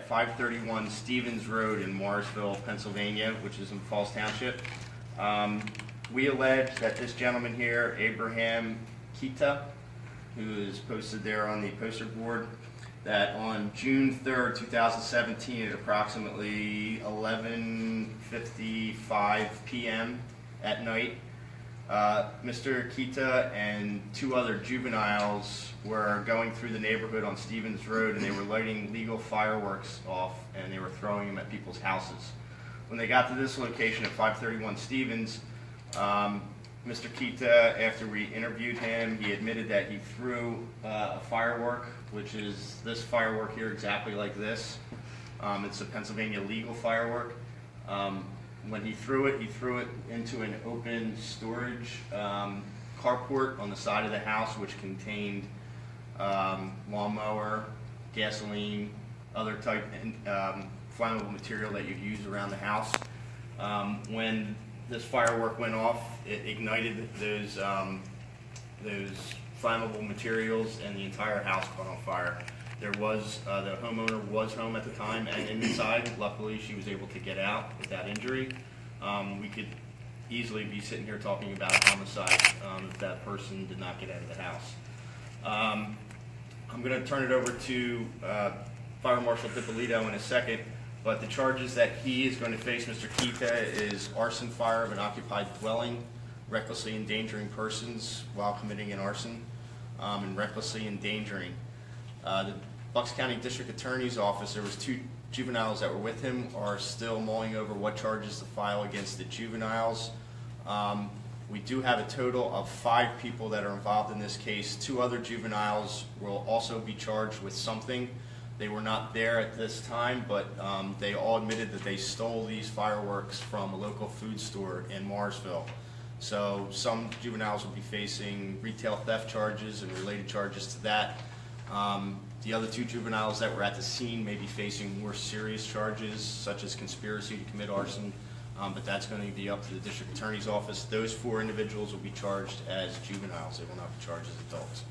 at 531 Stevens Road in Morrisville, Pennsylvania, which is in Falls Township. We allege that this gentleman here, Abraham Kita, who is posted there on the poster board, that on June 3rd, 2017 at approximately 11:55 p.m. at night, Mr. Kita and two other juveniles were going through the neighborhood on Stevens Road, and they were lighting legal fireworks off and they were throwing them at people's houses. When they got to this location at 531 Stevens, Mr. Kita, after we interviewed him, he admitted that he threw a firework, which is this firework here, exactly like this. It's a Pennsylvania legal firework. When he threw it into an open storage carport on the side of the house, which contained lawnmower, gasoline, other type flammable material that you'd use around the house. When this firework went off, it ignited those flammable materials, and the entire house caught on fire. There was the homeowner was home at the time and inside. Luckily, she was able to get out without injury. We could easily be sitting here talking about a homicide if that person did not get out of the house. I'm going to turn it over to Fire Marshal Dippolito in a second, but the charges that he is going to face, Mr. Kita, is arson fire of an occupied dwelling, recklessly endangering persons while committing an arson, and recklessly endangering. The Bucks County District Attorney's Office, there was two juveniles that were with him, are still mulling over what charges to file against the juveniles. We do have a total of 5 people that are involved in this case. 2 other juveniles will also be charged with something. They were not there at this time, but they all admitted that they stole these fireworks from a local food store in Morrisville. So some juveniles will be facing retail theft charges and related charges to that. The other 2 juveniles that were at the scene may be facing more serious charges, such as conspiracy to commit arson, but that's going to be up to the District Attorney's Office. Those 4 individuals will be charged as juveniles. They will not be charged as adults.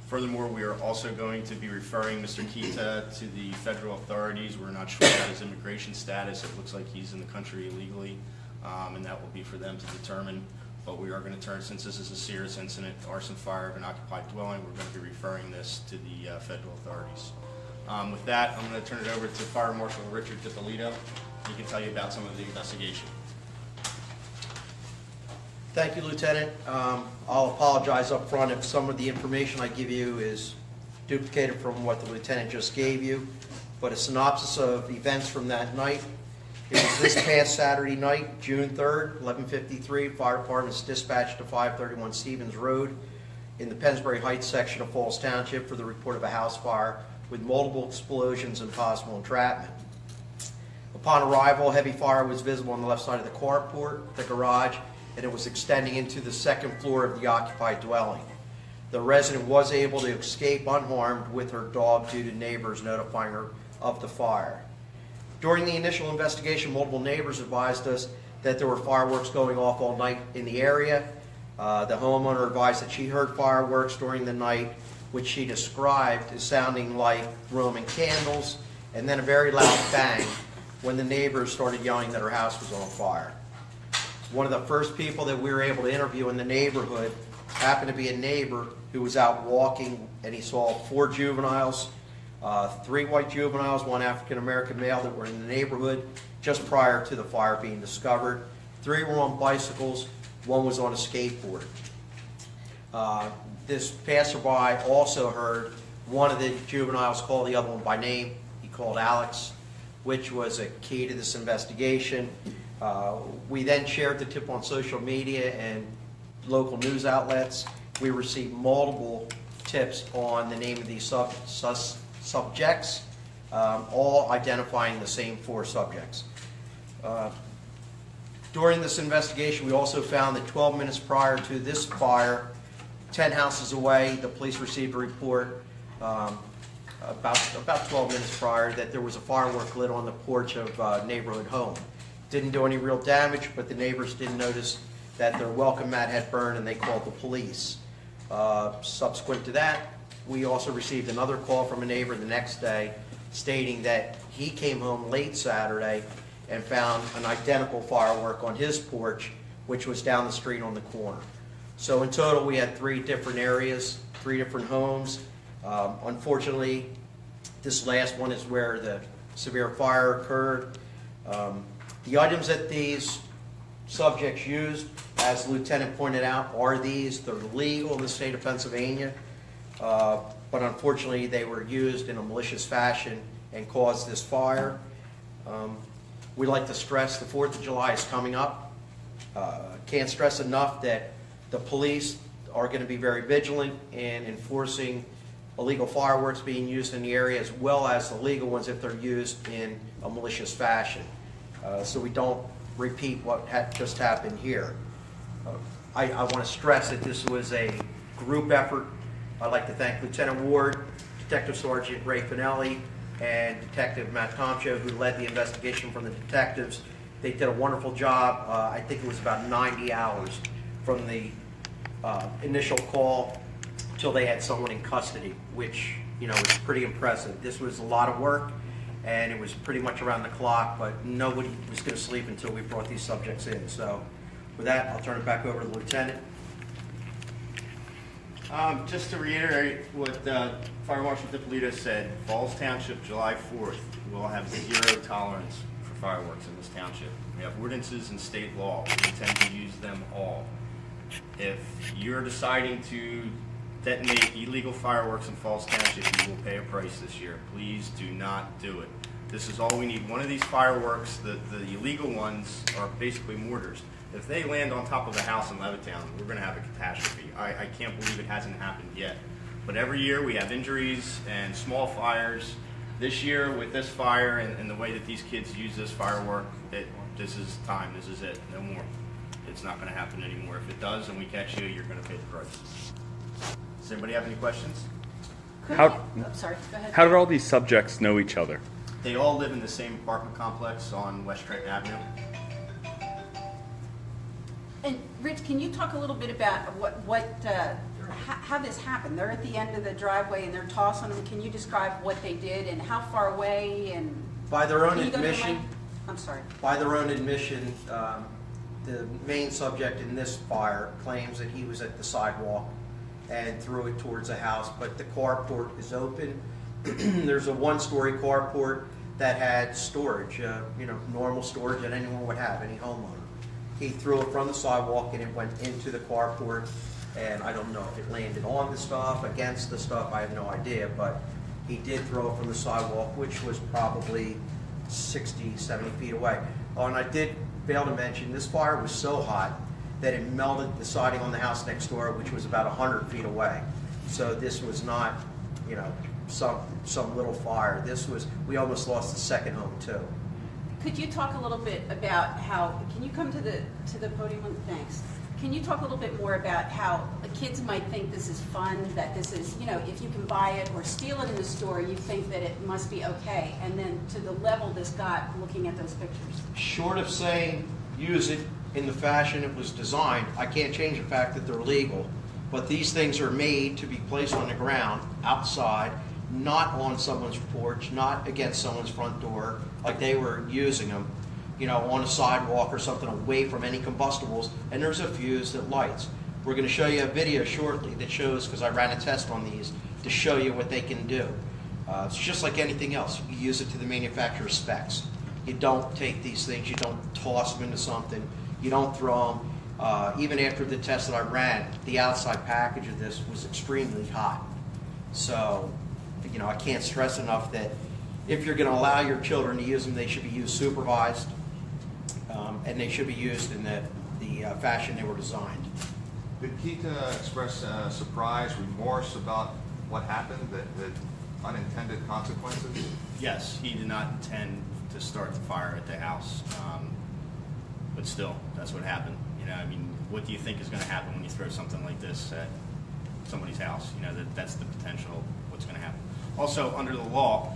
Furthermore, we are also going to be referring Mr. Kita to the federal authorities. We're not sure about his immigration status. It looks like he's in the country illegally, and that will be for them to determine. But we are going to turn, since this is a serious incident, arson fire of an occupied dwelling, we're going to be referring this to the federal authorities. With that, I'm going to turn it over to Fire Marshal Richard Dippolito. He can tell you about some of the investigation. Thank you, Lieutenant. I'll apologize up front if some of the information I give you is duplicated from what the Lieutenant just gave you, but a synopsis of events from that night. It was this past Saturday night, June 3rd, 11:53. Fire departments dispatched to 531 Stevens Road in the Pennsbury Heights section of Falls Township for the report of a house fire with multiple explosions and possible entrapment. Upon arrival, heavy fire was visible on the left side of the carport, the garage, and it was extending into the second floor of the occupied dwelling. The resident was able to escape unharmed with her dog due to neighbors notifying her of the fire. During the initial investigation, multiple neighbors advised us that there were fireworks going off all night in the area. The homeowner advised that she heard fireworks during the night, which she described as sounding like Roman candles, and then a very loud bang when the neighbors started yelling that her house was on fire. One of the first people that we were able to interview in the neighborhood happened to be a neighbor who was out walking, and he saw 4 juveniles, 3 white juveniles, 1 African-American male that were in the neighborhood just prior to the fire being discovered. 3 were on bicycles, 1 was on a skateboard. This passerby also heard one of the juveniles call the other one by name. He called Alex, which was a key to this investigation. We then shared the tip on social media and local news outlets. We received multiple tips on the name of these subjects, all identifying the same 4 subjects. During this investigation, we also found that 12 minutes prior to this fire, 10 houses away, the police received a report about 12 minutes prior that there was a firework lit on the porch of a neighborhood home. Didn't do any real damage, but the neighbors didn't notice that their welcome mat had burned, and they called the police. Subsequent to that, we also received another call from a neighbor the next day stating that he came home late Saturday and found an identical firework on his porch, which was down the street on the corner. So in total, we had 3 different areas, 3 different homes. Unfortunately, this last one is where the severe fire occurred. The items that these subjects used, as the lieutenant pointed out, are these. They're legal in the state of Pennsylvania, but unfortunately they were used in a malicious fashion and caused this fire. We like to stress the 4th of July is coming up. Can't stress enough that the police are going to be very vigilant in enforcing illegal fireworks being used in the area, as well as the legal ones if they're used in a malicious fashion. So we don't repeat what just happened here. I want to stress that this was a group effort. I'd like to thank Lieutenant Ward, Detective Sergeant Ray Finelli, and Detective Matt Tomcho, who led the investigation from the detectives. They did a wonderful job. I think it was about 90 hours from the initial call till they had someone in custody, which, you know, is pretty impressive. This was a lot of work, and it was pretty much around the clock, but nobody was going to sleep until we brought these subjects in. So with that, I'll turn it back over to the lieutenant. Just to reiterate what Fire Marshal DiPolito said, Falls Township, July 4th, will have 0 tolerance for fireworks in this township. We have ordinances and state law. We intend to use them all. If you're deciding to detonate illegal fireworks in Falls Township, you will pay a price this year. Please do not do it. This is all we need. One of these fireworks, the illegal ones, are basically mortars. If they land on top of a house in Levittown, we're going to have a catastrophe. I can't believe it hasn't happened yet. But every year we have injuries and small fires. This year with this fire and the way that these kids use this firework, this is time. This is it. No more. It's not going to happen anymore. If it does and we catch you, you're going to pay the price. Does anybody have any questions? Sorry, go ahead. How did all these subjects know each other? They all live in the same apartment complex on West Trenton Avenue. And Rich, can you talk a little bit about how this happened? They're at the end of the driveway and they're tossing them. Can you describe what they did and how far away? And By their own Can you go to the admission, mic? I'm sorry. By their own admission, the main subject in this fire claims that he was at the sidewalk and threw it towards the house, but the carport is open. There's a 1-story carport that had storage, normal storage that anyone would have, any homeowner. He threw it from the sidewalk and it went into the carport, and I don't know if it landed on the stuff, against the stuff, I have no idea, but he did throw it from the sidewalk, which was probably 60, 70 feet away. Oh, and I did fail to mention, this fire was so hot that it melted the siding on the house next door, which was about 100 feet away. So this was not, some little fire. We almost lost the second home too. Could you talk a little bit about can you come to the podium? Thanks. Can you talk a little bit more about how kids might think this is fun, that this is, if you can buy it or steal it in the store, you think that it must be okay, and then to the level this got looking at those pictures? Short of saying use it in the fashion it was designed, I can't change the fact that they're legal, but these things are made to be placed on the ground, outside, not on someone's porch, not against someone's front door, like they were using them, on a sidewalk or something away from any combustibles, and there's a fuse that lights. We're going to show you a video shortly that shows, because I ran a test on these, to show you what they can do. It's just like anything else. You use it to the manufacturer's specs. You don't take these things, you don't toss them into something, you don't throw them. Even after the test that I ran, the outside package of this was extremely hot. So, I can't stress enough that if you're going to allow your children to use them, they should be used supervised, and they should be used in the fashion they were designed. Did Keita express surprise, remorse about what happened, the unintended consequences? Yes, he did not intend to start the fire at the house, but still, that's what happened. What do you think is going to happen when you throw something like this at somebody's house? That's the potential of what's going to happen. Also, under the law,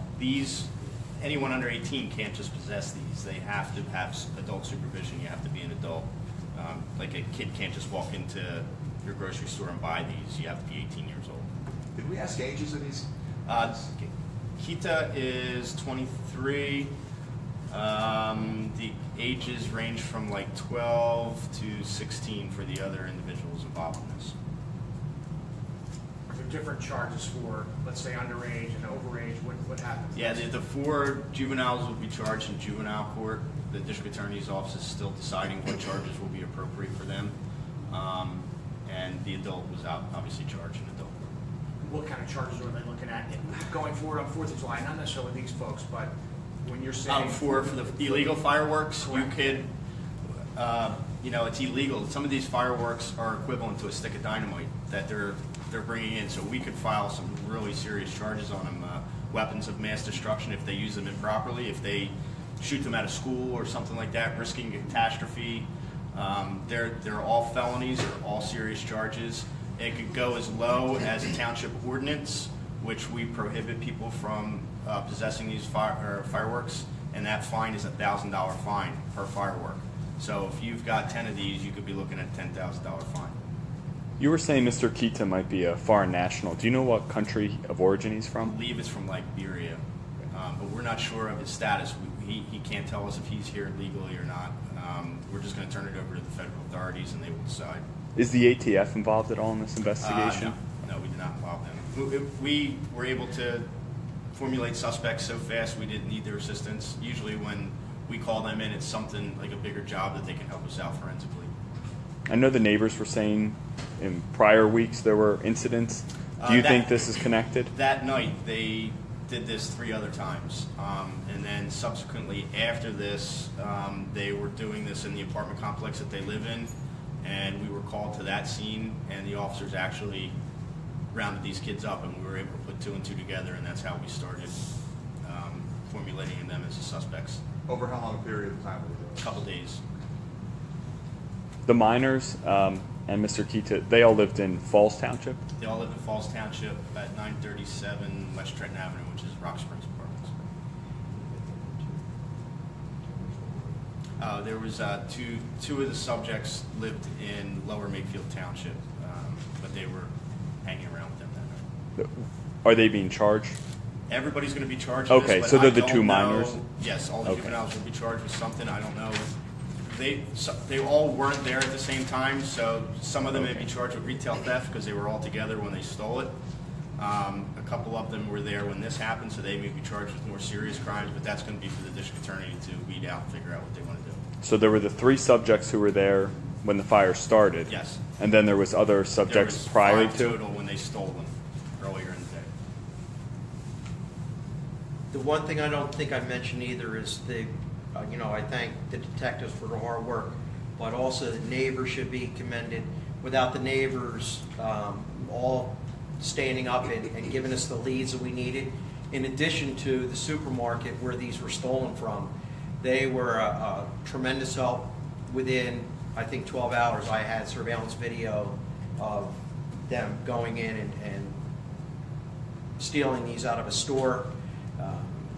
anyone under 18 can't just possess these. They have to have adult supervision. You have to be an adult. Like a kid can't just walk into your grocery store and buy these. You have to be 18 years old. Did we ask ages of these? Kita is 23. The ages range from like 12 to 16 for the other individuals involved in this. Are there different charges for, let's say, underage and overage? What happens? Yeah, the 4 juveniles will be charged in juvenile court. The district attorney's office is still deciding what charges will be appropriate for them. And the adult was obviously charged in adult. What kind of charges are they looking at going forward on 4th of July? Not necessarily these folks, but when you're saying... For the illegal fireworks, Correct. you could, it's illegal. Some of these fireworks are equivalent to a stick of dynamite that they're bringing in, so we could file some really serious charges on them. Weapons of mass destruction if they use them improperly, if they shoot them at a school or something like that, risking a catastrophe. They're all felonies, they're all serious charges. It could go as low as a township ordinance, which we prohibit people from possessing these fireworks, and that fine is a $1,000 fine per firework. So if you've got 10 of these, you could be looking at a $10,000 fine. You were saying Mr. Kita might be a foreign national. Do you know what country of origin he's I from? believe it's from Liberia, but we're not sure of his status. He can't tell us if he's here legally or not. We're just going to turn it over to the federal authorities, and they will decide. Is the ATF involved at all in this investigation? No, we did not involve them. We were able to formulate suspects so fast we didn't need their assistance. Usually when we call them in, it's something like a bigger job that they can help us out forensically. I know the neighbors were saying in prior weeks there were incidents. Do you think this is connected? That night, they did this 3 other times. And then subsequently after this, they were doing this in the apartment complex that they live in. And we were called to that scene, and the officers actually rounded these kids up, and we were able to put 2 and 2 together, and that's how we started formulating them as the suspects. Over how long a period of time were they doing A couple days. The miners and Mr. Kita, they all lived in Falls Township? They all live in Falls Township at 937 West Trenton Avenue, which is Rock Springs Apartments. There was two of the subjects lived in Lower Makefield Township, but they were hanging around with them that night. Are they being charged? Everybody's going to be charged with Okay, this, so but they're I the don't 2 know- minors? Yes, all the Okay. juveniles will be charged with something. I don't know. They all weren't there at the same time, so some of them may be charged with retail theft because they were all together when they stole it. A couple of them were there when this happened, so they may be charged with more serious crimes, but that's going to be for the district attorney to weed out and figure out what they want to do. So there were the 3 subjects who were there when the fire started? Yes. And then there was other There subjects was prior 5 to? total when they stole them earlier in the day. The one thing I don't think I mentioned either is I thank the detectives for their hard work, but also the neighbors should be commended. Without the neighbors all standing up and giving us the leads that we needed, in addition to the supermarket where these were stolen from, they were a tremendous help. Within, I think, 12 hours, I had surveillance video of them going in and stealing these out of a store.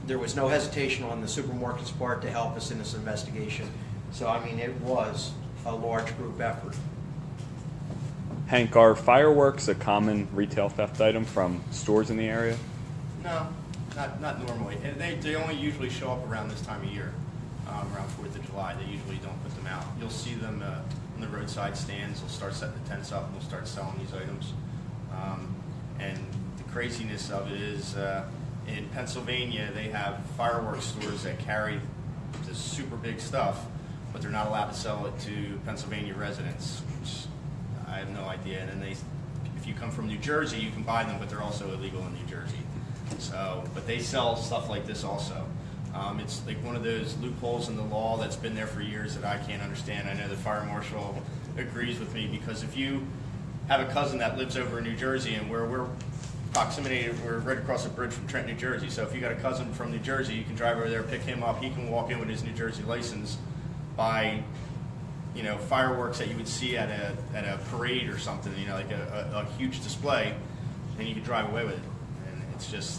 There was no hesitation on the supermarket's part to help us in this investigation. So, I mean, it was a large group effort. Hank, are fireworks a common retail theft item from stores in the area? No, not normally. And they only usually show up around this time of year, around 4th of July. They usually don't put them out. You'll see them on the roadside stands. They'll start setting the tents up and they'll start selling these items. And the craziness of it is in Pennsylvania, they have fireworks stores that carry this super big stuff, but they're not allowed to sell it to Pennsylvania residents, which I have no idea. And then if you come from New Jersey, you can buy them, but they're also illegal in New Jersey. So, but they sell stuff like this also. It's like one of those loopholes in the law that's been there for years that I can't understand. I know the fire marshal agrees with me, because if you have a cousin that lives over in New Jersey, and we're right across the bridge from Trenton, New Jersey. So if you got a cousin from New Jersey, you can drive over there, pick him up. He can walk in with his New Jersey license, buy, fireworks that you would see at a parade or something, like a huge display, and you can drive away with it. And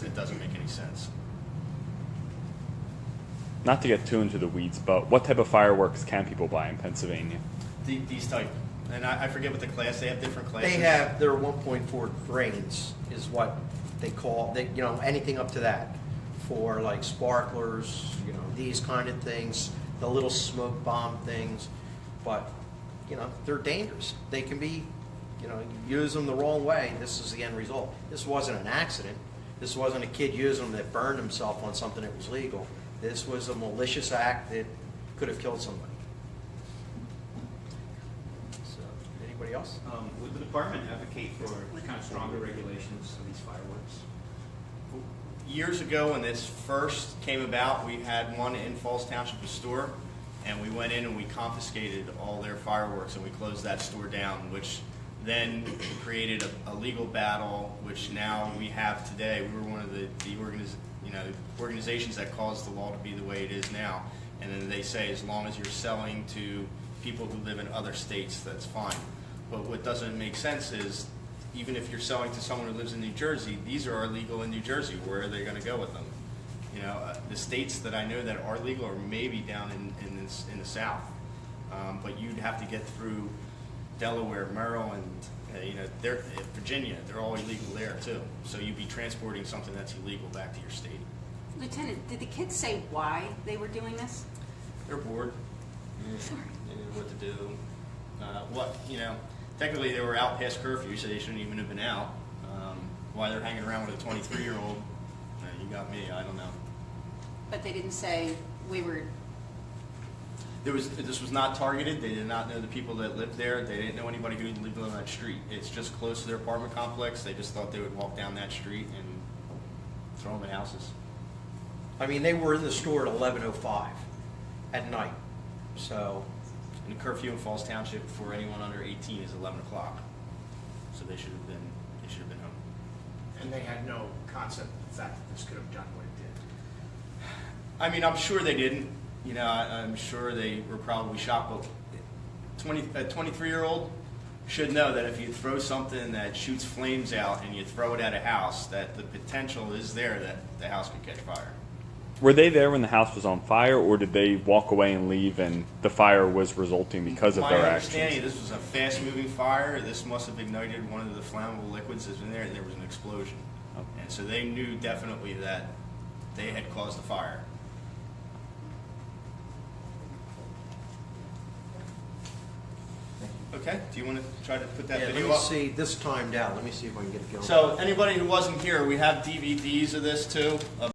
it doesn't make any sense. Not to get too into the weeds, but what type of fireworks can people buy in Pennsylvania? These type, and I forget what the class. They have different classes. They have their 1.4 grains is what they call, anything up to that. for like sparklers, you know, these kind of things, the little smoke bomb things, but, you know, they're dangerous. They can be, you know, you use them the wrong way, this is the end result. This wasn't an accident. This wasn't a kid using them that burned himself on something that was legal. This was a malicious act that could have killed somebody. So, anybody else? Would the department advocate for kind of stronger regulations of these fireworks? Years ago, when this first came about, we had one in Falls Township, a store, and we went in and we confiscated all their fireworks and we closed that store down, which then created a legal battle, which now we have today. We were one of the organizations that caused the law to be the way it is now. And then they say as long as you're selling to people who live in other states, that's fine. But what doesn't make sense is even if you're selling to someone who lives in New Jersey, these are illegal in New Jersey. Where are they going to go with them? You know, the states that I know that are legal are maybe down in the South. But you'd have to get through Delaware, Maryland, Virginia. They're all illegal there too. So you'd be transporting something that's illegal back to your state. Lieutenant, did the kids say why they were doing this? They're bored. They didn't know what to do. Technically they were out past curfew, so they shouldn't even have been out. Why they're hanging around with a 23-year-old, you got me, I don't know. But they didn't say we were. This was not targeted. They did not know the people that lived there. They didn't know anybody who lived on that street. It's just close to their apartment complex. They just thought they would walk down that street and throw them at houses. I mean, they were in the store at 11:05 at night, so. And the curfew in Falls Township for anyone under 18 is 11 o'clock. So they should have been home. And they had no concept of the fact that this could have done what it did. I mean, I'm sure they didn't. You know, I'm sure they were probably shocked. But a 23-year-old should know that if you throw something that shoots flames out and you throw it at a house, that the potential is there that the house could catch fire. Were they there when the house was on fire, or did they walk away and leave and the fire was resulting because of their My actions? understanding, this was a fast-moving fire. This must have ignited one of the flammable liquids that's in there, and there was an explosion. And so they knew definitely that they had caused the fire. Okay, do you want to try to put that Yeah, let video me up? see, this timed out, let me see if I can get it going. So anybody who wasn't here, we have DVDs of this too, of